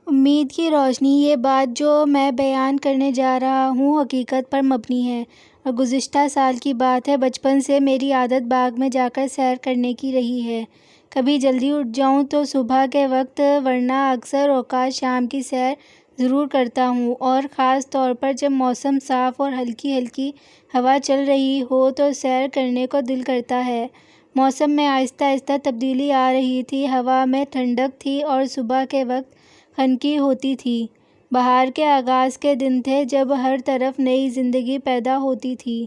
امید کی روشنی۔ یہ بات جو میں بیان کرنے جا رہا ہوں حقیقت پر مبنی ہے اور گزشتہ سال کی بات ہے۔ بچپن سے میری عادت باغ میں جا کر سیر کرنے کی رہی ہے۔ کبھی جلدی اٹھ جاؤں تو صبح کے وقت، ورنہ اکثر اوقات شام کی سیر ضرور کرتا ہوں، اور خاص طور پر جب موسم صاف اور ہلکی ہلکی ہوا چل رہی ہو تو سیر کرنے کو دل کرتا ہے۔ موسم میں آہستہ آہستہ تبدیلی آ رہی تھی، ہوا میں ٹھنڈک تھی اور صبح کے وقت خنکی ہوتی تھی۔ بہار کے آغاز کے دن تھے جب ہر طرف نئی زندگی پیدا ہوتی تھی۔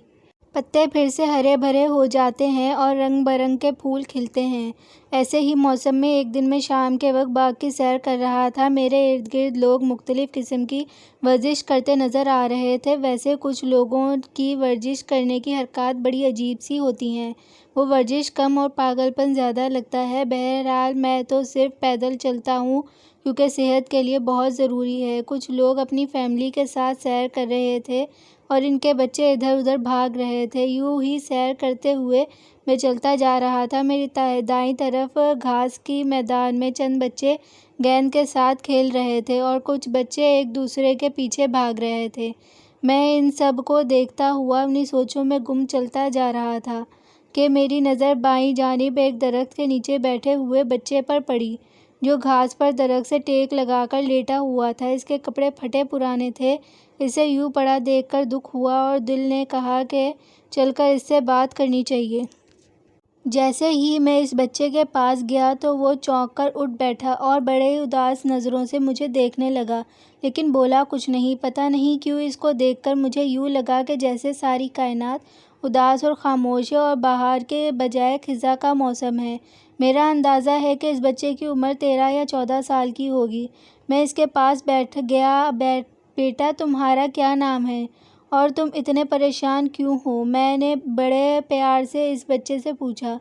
پتے پھر سے ہرے بھرے ہو جاتے ہیں اور رنگ برنگ کے پھول کھلتے ہیں۔ ایسے ہی موسم میں ایک دن میں شام کے وقت باغ کی سیر کر رہا تھا۔ میرے ارد گرد لوگ مختلف قسم کی ورزش کرتے نظر آ رہے تھے۔ ویسے کچھ لوگوں کی ورزش کرنے کی حرکات بڑی عجیب سی ہوتی ہیں، وہ ورزش کم اور پاگل پن زیادہ لگتا ہے۔ بہرحال میں تو صرف پیدل چلتا ہوں کیونکہ صحت کے لیے بہت ضروری ہے۔ کچھ لوگ اپنی فیملی کے ساتھ سیر کر رہے تھے اور ان کے بچے ادھر ادھر بھاگ رہے تھے۔ یوں ہی سیر کرتے ہوئے میں چلتا جا رہا تھا۔ میری دائیں طرف گھاس کی میدان میں چند بچے گیند کے ساتھ کھیل رہے تھے اور کچھ بچے ایک دوسرے کے پیچھے بھاگ رہے تھے۔ میں ان سب کو دیکھتا ہوا اپنی سوچوں میں گم چلتا جا رہا تھا کہ میری نظر بائیں جانب ایک درخت کے نیچے بیٹھے ہوئے بچے پر پڑی جو گھاس پر درخت سے ٹیک لگا کر لیٹا ہوا تھا۔ اس کے کپڑے پھٹے پرانے تھے۔ اسے یوں پڑا دیکھ کر دکھ ہوا اور دل نے کہا کہ چل کر اس سے بات کرنی چاہیے۔ جیسے ہی میں اس بچے کے پاس گیا تو وہ چونک کر اٹھ بیٹھا اور بڑے اداس نظروں سے مجھے دیکھنے لگا، لیکن بولا کچھ نہیں۔ پتہ نہیں کیوں اس کو دیکھ کر مجھے یوں لگا کہ جیسے ساری کائنات اداس اور خاموش ہے اور بہار کے بجائے خزاں کا موسم ہے۔ میرا اندازہ ہے کہ اس بچے کی عمر 13 یا 14 سال کی ہوگی۔ میں اس کے پاس بیٹھ گیا۔ بیٹا تمہارا کیا نام ہے اور تم اتنے پریشان کیوں ہو؟ میں نے بڑے پیار سے اس بچے سے پوچھا۔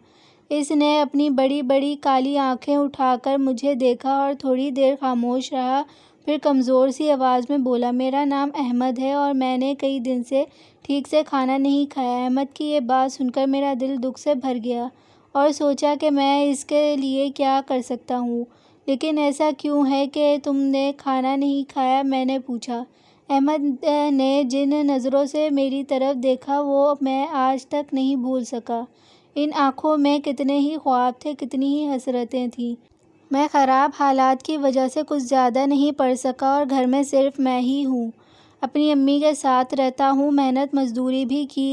اس نے اپنی بڑی بڑی کالی آنکھیں اٹھا کر مجھے دیکھا اور تھوڑی دیر خاموش رہا، پھر کمزور سی آواز میں بولا، میرا نام احمد ہے اور میں نے کئی دن سے ٹھیک سے کھانا نہیں کھایا۔ احمد کی یہ بات سن کر میرا دل دکھ سے بھر گیا اور سوچا کہ میں اس کے لیے کیا کر سکتا ہوں۔ لیکن ایسا کیوں ہے کہ تم نے کھانا نہیں کھایا؟ میں نے پوچھا۔ احمد نے جن نظروں سے میری طرف دیکھا وہ میں آج تک نہیں بھول سکا۔ ان آنکھوں میں کتنے ہی خواب تھے، کتنی ہی حسرتیں تھیں۔ میں خراب حالات کی وجہ سے کچھ زیادہ نہیں پڑھ سکا اور گھر میں صرف میں ہی ہوں۔ اپنی امی کے ساتھ رہتا ہوں۔ محنت مزدوری بھی کی،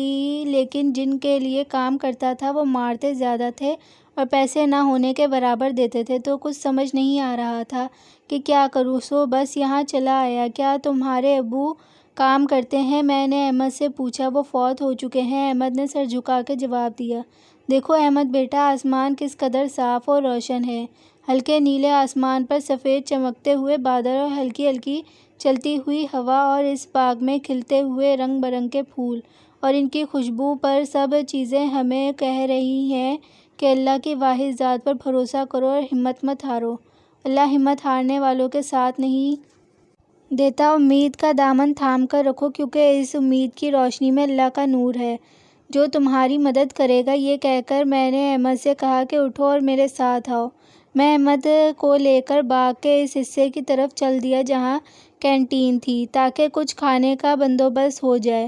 لیکن جن کے لیے کام کرتا تھا وہ مارتے زیادہ تھے اور پیسے نہ ہونے کے برابر دیتے تھے، تو کچھ سمجھ نہیں آ رہا تھا کہ کیا کروں، سو بس یہاں چلا آیا۔ کیا تمہارے ابو کام کرتے ہیں؟ میں نے احمد سے پوچھا۔ وہ فوت ہو چکے ہیں، احمد نے سر جھکا کے جواب دیا۔ دیکھو احمد بیٹا، آسمان کس قدر صاف اور روشن ہے۔ ہلکے نیلے آسمان پر سفید چمکتے ہوئے بادل اور ہلکی ہلکی چلتی ہوئی ہوا اور اس باغ میں کھلتے ہوئے رنگ برنگ کے پھول اور ان کی خوشبو پر سب چیزیں ہمیں کہہ رہی ہیں کہ اللہ کی واحد ذات پر بھروسہ کرو اور ہمت مت ہارو۔ اللہ ہمت ہارنے والوں کے ساتھ نہیں دیتا۔ امید کا دامن تھام کر رکھو کیونکہ اس امید کی روشنی میں اللہ کا نور ہے جو تمہاری مدد کرے گا۔ یہ کہہ کر میں نے احمد سے کہا کہ اٹھو اور میرے ساتھ آؤ۔ میں احمد کو لے کر باغ کے اس حصے کی طرف چل دیا جہاں کینٹین تھی تاکہ کچھ کھانے کا بندوبست ہو جائے۔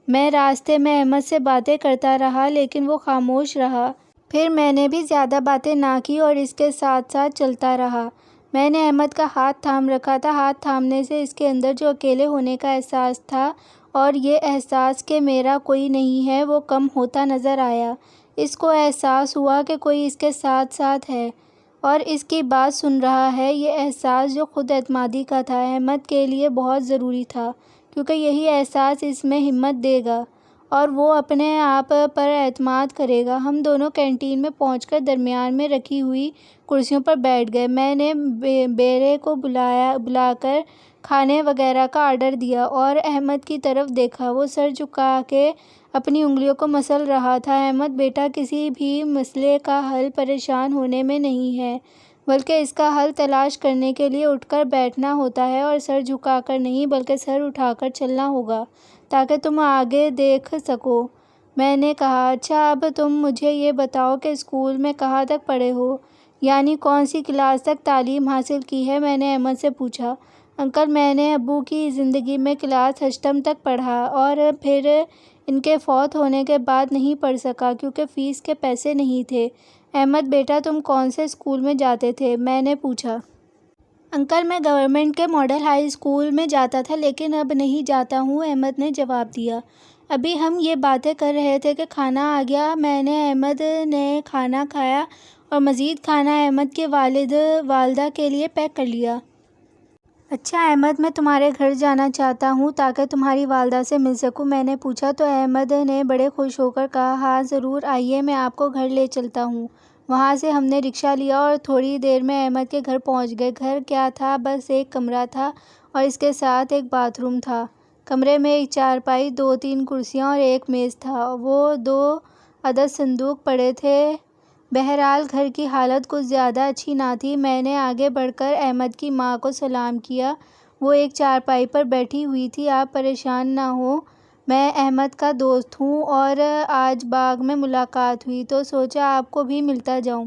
میں راستے میں احمد سے باتیں کرتا رہا لیکن وہ خاموش رہا۔ پھر میں نے بھی زیادہ باتیں نہ کی اور اس کے ساتھ ساتھ چلتا رہا۔ میں نے احمد کا ہاتھ تھام رکھا تھا۔ ہاتھ تھامنے سے اس کے اندر جو اکیلے ہونے کا احساس تھا اور یہ احساس کہ میرا کوئی نہیں ہے وہ کم ہوتا نظر آیا۔ اس کو احساس ہوا کہ کوئی اس کے ساتھ ساتھ ہے اور اس کی بات سن رہا ہے۔ یہ احساس جو خود اعتمادی کا تھا احمد کے لیے بہت ضروری تھا کیونکہ یہی احساس اس میں ہمت دے گا اور وہ اپنے آپ پر اعتماد کرے گا۔ ہم دونوں کینٹین میں پہنچ کر درمیان میں رکھی ہوئی کرسیوں پر بیٹھ گئے۔ میں نے بیرے کو بلا کر کھانے وغیرہ کا آرڈر دیا اور احمد کی طرف دیکھا۔ وہ سر جھکا کے اپنی انگلیوں کو مسل رہا تھا۔ احمد بیٹا، کسی بھی مسئلے کا حل پریشان ہونے میں نہیں ہے بلکہ اس کا حل تلاش کرنے کے لیے اٹھ کر بیٹھنا ہوتا ہے اور سر جھکا کر نہیں بلکہ سر اٹھا کر چلنا ہوگا تاکہ تم آگے دیکھ سکو۔ میں نے کہا، اچھا اب تم مجھے یہ بتاؤ کہ اسکول میں کہاں تک پڑھے ہو؟ یعنی کون سی کلاس تک تعلیم حاصل کی ہے؟ میں نے احمد سے پوچھا۔ انکل، میں نے ابو کی زندگی میں کلاس 8ویں تک پڑھا اور پھر ان کے فوت ہونے کے بعد نہیں پڑھ سکا کیونکہ فیس کے پیسے نہیں تھے۔ احمد بیٹا، تم کون سے اسکول میں جاتے تھے؟ میں نے پوچھا۔ انکل، میں گورنمنٹ کے ماڈل ہائی اسکول میں جاتا تھا لیکن اب نہیں جاتا ہوں، احمد نے جواب دیا۔ ابھی ہم یہ باتیں کر رہے تھے کہ کھانا آ گیا۔ میں نے احمد نے کھانا کھایا اور مزید کھانا احمد کے والدہ کے لیے پیک کر لیا۔ اچھا احمد، میں تمہارے گھر جانا چاہتا ہوں تاکہ تمہاری والدہ سے مل سکوں، میں نے پوچھا تو احمد نے بڑے خوش ہو کر کہا، ہاں ضرور، آئیے میں آپ کو گھر لے چلتا ہوں۔ وہاں سے ہم نے رکشہ لیا اور تھوڑی دیر میں احمد کے گھر پہنچ گئے۔ گھر کیا تھا، بس ایک کمرہ تھا اور اس کے ساتھ ایک باتھ روم تھا۔ کمرے میں ایک چارپائی، 2-3 کرسیاں اور ایک میز تھا۔ وہ 2 عدد صندوق پڑے تھے۔ بہرحال گھر کی حالت کچھ زیادہ اچھی نہ تھی۔ میں نے آگے بڑھ کر احمد کی ماں کو سلام کیا۔ وہ ایک چارپائی پر بیٹھی ہوئی تھی۔ آپ پریشان نہ ہوں، میں احمد کا دوست ہوں اور آج باغ میں ملاقات ہوئی تو سوچا آپ کو بھی ملتا جاؤں،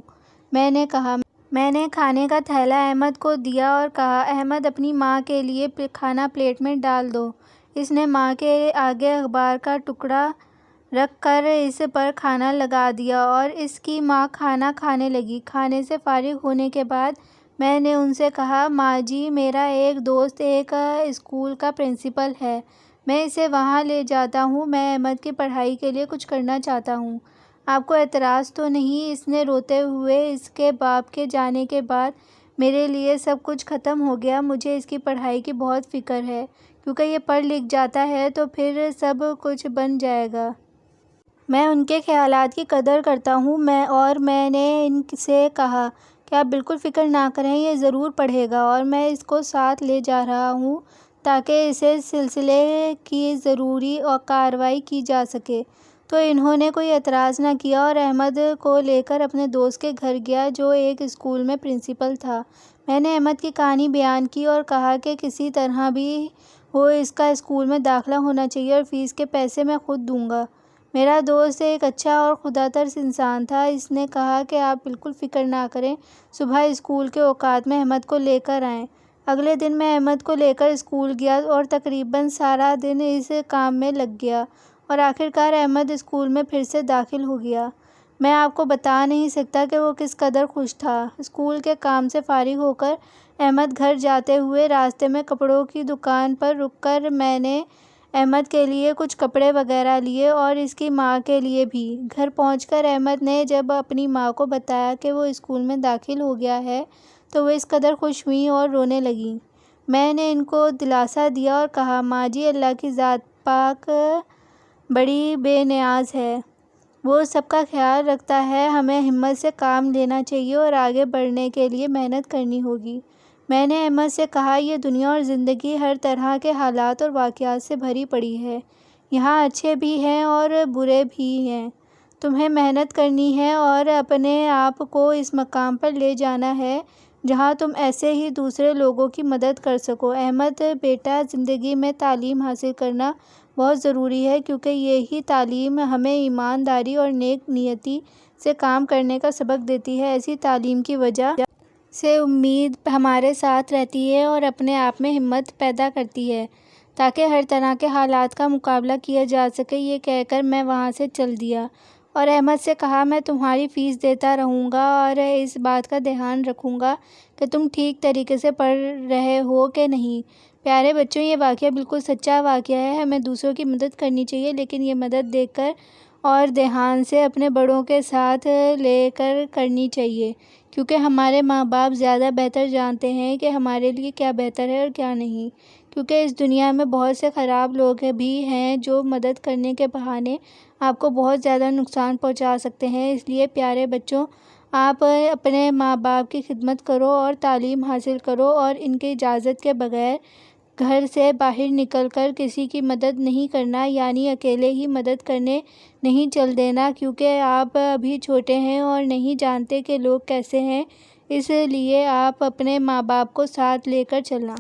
میں نے کہا۔ میں نے کھانے کا تھیلا احمد کو دیا اور کہا، احمد اپنی ماں کے لیے کھانا پلیٹ میں ڈال دو۔ اس نے ماں کے آگے اخبار کا ٹکڑا رکھ کر اس پر کھانا لگا دیا اور اس کی ماں کھانا کھانے لگی۔ کھانے سے فارغ ہونے کے بعد میں نے ان سے کہا، ماں جی، میرا ایک دوست ایک اسکول کا پرنسپل ہے، میں اسے وہاں لے جاتا ہوں، میں احمد کی پڑھائی کے لیے کچھ کرنا چاہتا ہوں، آپ کو اعتراض تو نہیں؟ اس نے روتے ہوئے، اس کے باپ کے جانے کے بعد میرے لیے سب کچھ ختم ہو گیا، مجھے اس کی پڑھائی کی بہت فکر ہے کیونکہ یہ پڑھ لکھ جاتا ہے تو پھر سب کچھ بن جائے گا۔ میں ان کے خیالات کی قدر کرتا ہوں میں نے ان سے کہا کہ آپ بالکل فکر نہ کریں، یہ ضرور پڑھے گا اور میں اس کو ساتھ لے جا رہا ہوں تاکہ اس سلسلے کی ضروری کارروائی کی جا سکے۔ تو انہوں نے کوئی اعتراض نہ کیا اور احمد کو لے کر اپنے دوست کے گھر گیا جو ایک اسکول میں پرنسپل تھا۔ میں نے احمد کی کہانی بیان کی اور کہا کہ کسی طرح بھی ہو اس کا اسکول میں داخلہ ہونا چاہیے اور فیس کے پیسے میں خود دوں گا۔ میرا دوست ایک اچھا اور خدا ترس انسان تھا۔ اس نے کہا کہ آپ بالکل فکر نہ کریں، صبح اسکول کے اوقات میں احمد کو لے کر آئیں۔ اگلے دن میں احمد کو لے کر اسکول گیا اور تقریباً سارا دن اس کام میں لگ گیا اور آخرکار احمد اسکول میں پھر سے داخل ہو گیا۔ میں آپ کو بتا نہیں سکتا کہ وہ کس قدر خوش تھا۔ اسکول کے کام سے فارغ ہو کر احمد گھر جاتے ہوئے راستے میں کپڑوں کی دکان پر رک کر میں نے احمد کے لیے کچھ کپڑے وغیرہ لیے اور اس کی ماں کے لیے بھی۔ گھر پہنچ کر احمد نے جب اپنی ماں کو بتایا کہ وہ اسکول میں داخل ہو گیا ہے تو وہ اس قدر خوش ہوئیں اور رونے لگیں۔ میں نے ان کو دلاسا دیا اور کہا، ماں جی، اللہ کی ذات پاک بڑی بے نیاز ہے، وہ سب کا خیال رکھتا ہے، ہمیں ہمت سے کام لینا چاہیے اور آگے بڑھنے کے لیے محنت کرنی ہوگی۔ میں نے احمد سے کہا، یہ دنیا اور زندگی ہر طرح کے حالات اور واقعات سے بھری پڑی ہے، یہاں اچھے بھی ہیں اور برے بھی ہیں، تمہیں محنت کرنی ہے اور اپنے آپ کو اس مقام پر لے جانا ہے جہاں تم ایسے ہی دوسرے لوگوں کی مدد کر سکو۔ احمد بیٹا، زندگی میں تعلیم حاصل کرنا بہت ضروری ہے کیونکہ یہی تعلیم ہمیں ایمانداری اور نیک نیتی سے کام کرنے کا سبق دیتی ہے۔ ایسی تعلیم کی وجہ سے امید ہمارے ساتھ رہتی ہے اور اپنے آپ میں ہمت پیدا کرتی ہے تاکہ ہر طرح کے حالات کا مقابلہ کیا جا سکے۔ یہ کہہ کر میں وہاں سے چل دیا اور احمد سے کہا، میں تمہاری فیس دیتا رہوں گا اور اس بات کا دھیان رکھوں گا کہ تم ٹھیک طریقے سے پڑھ رہے ہو کہ نہیں۔ پیارے بچوں، یہ واقعہ بالکل سچا واقعہ ہے، ہمیں دوسروں کی مدد کرنی چاہیے لیکن یہ مدد دیکھ کر اور دھیان سے اپنے بڑوں کے ساتھ لے کر کرنی چاہیے کیونکہ ہمارے ماں باپ زیادہ بہتر جانتے ہیں کہ ہمارے لیے کیا بہتر ہے اور کیا نہیں، کیونکہ اس دنیا میں بہت سے خراب لوگ بھی ہیں جو مدد کرنے کے بہانے آپ کو بہت زیادہ نقصان پہنچا سکتے ہیں۔ اس لیے پیارے بچوں، آپ اپنے ماں باپ کی خدمت کرو اور تعلیم حاصل کرو اور ان کی اجازت کے بغیر گھر سے باہر نکل کر کسی کی مدد نہیں کرنا، یعنی اکیلے ہی مدد کرنے نہیں چل دینا کیونکہ آپ ابھی چھوٹے ہیں اور نہیں جانتے کہ لوگ کیسے ہیں، اس لیے آپ اپنے ماں باپ کو ساتھ لے کر چلنا۔